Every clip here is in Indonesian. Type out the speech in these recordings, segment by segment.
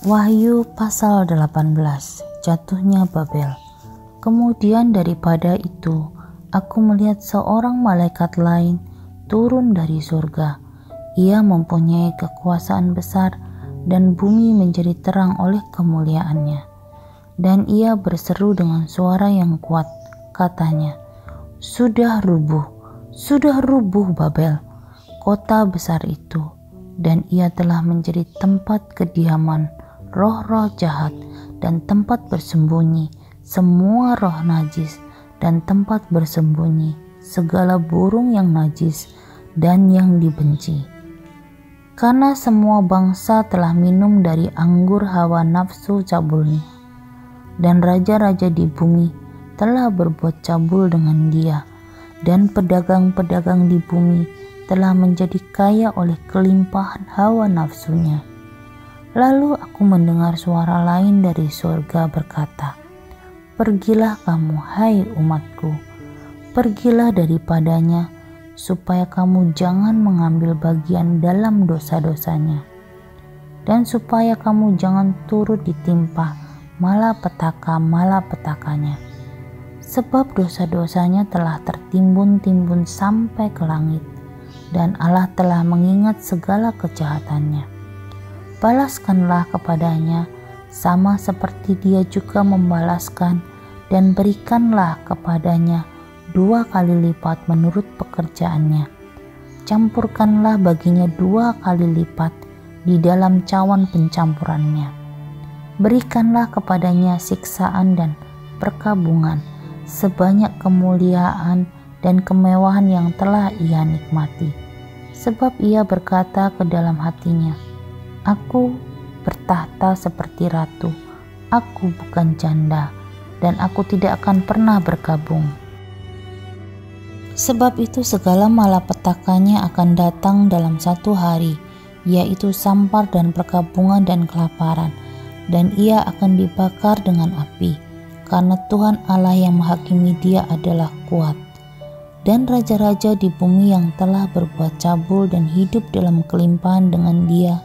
Wahyu pasal 18, jatuhnya Babel. Kemudian daripada itu, aku melihat seorang malaikat lain turun dari surga. Ia mempunyai kekuasaan besar dan bumi menjadi terang oleh kemuliaannya. Dan ia berseru dengan suara yang kuat, katanya, sudah rubuh Babel, kota besar itu, dan ia telah menjadi tempat kediaman roh-roh jahat dan tempat bersembunyi semua roh najis dan tempat bersembunyi segala burung yang najis dan yang dibenci. Karena semua bangsa telah minum dari anggur hawa nafsu cabulnya, dan raja-raja di bumi telah berbuat cabul dengan dia, dan pedagang-pedagang di bumi telah menjadi kaya oleh kelimpahan hawa nafsunya. Lalu aku mendengar suara lain dari surga berkata, pergilah kamu, hai umatku, pergilah daripadanya, supaya kamu jangan mengambil bagian dalam dosa-dosanya, dan supaya kamu jangan turut ditimpa malapetaka-malapetakanya. Sebab dosa-dosanya telah tertimbun-timbun sampai ke langit, dan Allah telah mengingat segala kejahatannya. Balaskanlah kepadanya sama seperti dia juga membalaskan, dan berikanlah kepadanya 2 kali lipat menurut pekerjaannya. Campurkanlah baginya 2 kali lipat di dalam cawan pencampurannya. Berikanlah kepadanya siksaan dan perkabungan sebanyak kemuliaan dan kemewahan yang telah ia nikmati. Sebab ia berkata ke dalam hatinya, aku bertahta seperti ratu, aku bukan janda, dan aku tidak akan pernah berkabung. Sebab itu segala malapetakannya akan datang dalam 1 hari, yaitu sampar dan perkabungan dan kelaparan, dan ia akan dibakar dengan api, karena Tuhan Allah yang menghakimi dia adalah kuat. Dan raja-raja di bumi yang telah berbuat cabul dan hidup dalam kelimpahan dengan dia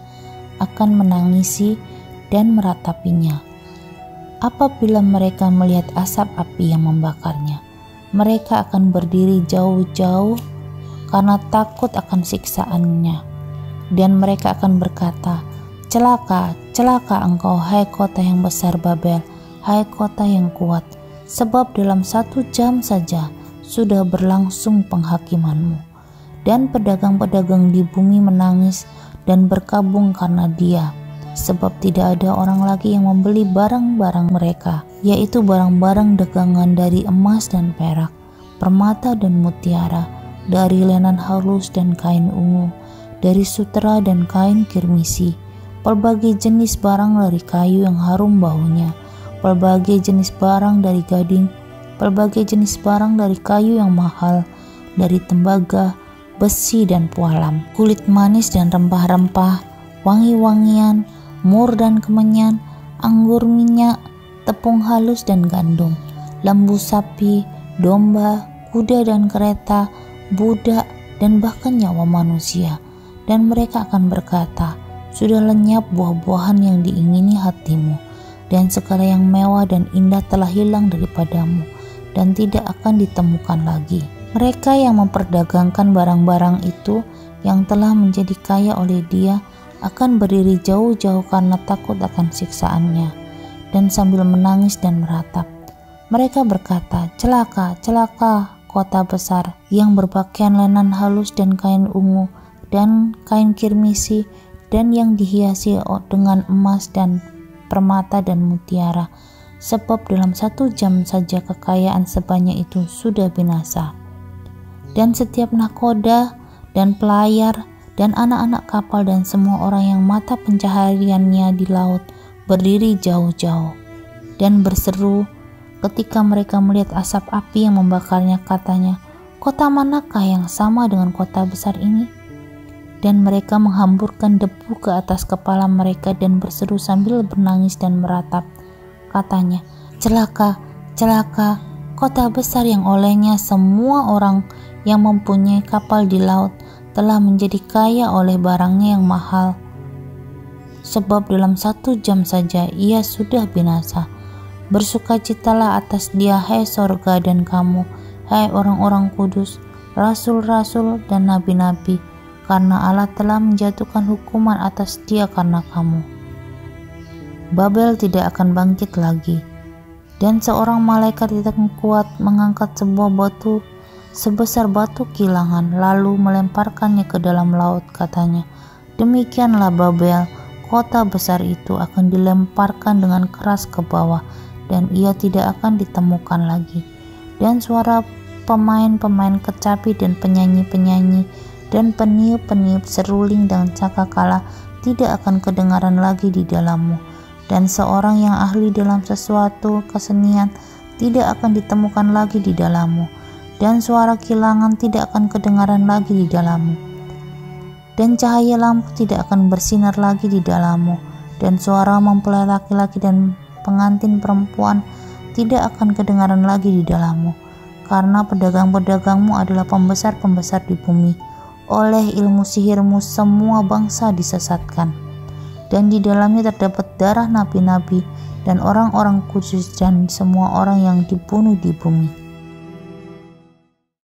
akan menangisi dan meratapinya. Apabila mereka melihat asap api yang membakarnya, mereka akan berdiri jauh-jauh karena takut akan siksaannya, dan mereka akan berkata, celaka, celaka engkau, hai kota yang besar Babel, hai kota yang kuat, sebab dalam 1 jam saja sudah berlangsung penghakimanmu. Dan pedagang-pedagang di bumi menangis dan berkabung karena dia, sebab tidak ada orang lagi yang membeli barang-barang mereka, yaitu barang-barang dagangan dari emas dan perak, permata dan mutiara, dari lenan halus dan kain ungu, dari sutera dan kain kirmisi, pelbagai jenis barang dari kayu yang harum baunya, pelbagai jenis barang dari gading, pelbagai jenis barang dari kayu yang mahal, dari tembaga, besi dan pualam, kulit manis dan rempah-rempah, wangi-wangian, mur dan kemenyan, anggur minyak, tepung halus dan gandum, lembu sapi, domba, kuda dan kereta, budak, dan bahkan nyawa manusia. Dan mereka akan berkata, sudah lenyap buah-buahan yang diingini hatimu, dan segala yang mewah dan indah telah hilang daripadamu, dan tidak akan ditemukan lagi. Mereka yang memperdagangkan barang-barang itu yang telah menjadi kaya oleh dia akan berdiri jauh-jauh karena takut akan siksaannya, dan sambil menangis dan meratap. Mereka berkata, celaka, celaka kota besar yang berpakaian lenan halus dan kain ungu dan kain kirmisi, dan yang dihiasi dengan emas dan permata dan mutiara, sebab dalam 1 jam saja kekayaan sebanyak itu sudah binasa. Dan setiap nahkoda dan pelayar dan anak-anak kapal dan semua orang yang mata pencahariannya di laut berdiri jauh-jauh dan berseru ketika mereka melihat asap api yang membakarnya, katanya, kota manakah yang sama dengan kota besar ini? Dan mereka menghamburkan debu ke atas kepala mereka dan berseru sambil menangis dan meratap, katanya, celaka, celaka, kota besar yang olehnya semua orang yang mempunyai kapal di laut telah menjadi kaya oleh barangnya yang mahal. sebab dalam 1 jam saja ia sudah binasa. Bersukacitalah atas dia, hai sorga, dan kamu, hai orang-orang kudus, rasul-rasul dan nabi-nabi, karena Allah telah menjatuhkan hukuman atas dia karena kamu. Babel tidak akan bangkit lagi. Dan seorang malaikat yang kuat mengangkat sebuah batu sebesar batu kilangan, lalu melemparkannya ke dalam laut. Katanya, demikianlah Babel, kota besar itu akan dilemparkan dengan keras ke bawah, dan ia tidak akan ditemukan lagi. Dan suara pemain-pemain kecapi dan penyanyi-penyanyi dan peniup-peniup seruling dan cakakala tidak akan kedengaran lagi di dalammu. Dan seorang yang ahli dalam sesuatu kesenian tidak akan ditemukan lagi di dalammu. Dan suara kilangan tidak akan kedengaran lagi di dalammu. Dan cahaya lampu tidak akan bersinar lagi di dalammu. Dan suara mempelai laki-laki dan pengantin perempuan tidak akan kedengaran lagi di dalammu. Karena pedagang-pedagangmu adalah pembesar-pembesar di bumi. Oleh ilmu sihirmu semua bangsa disesatkan. Dan di dalamnya terdapat darah nabi-nabi dan orang-orang kudus dan semua orang yang dibunuh di bumi.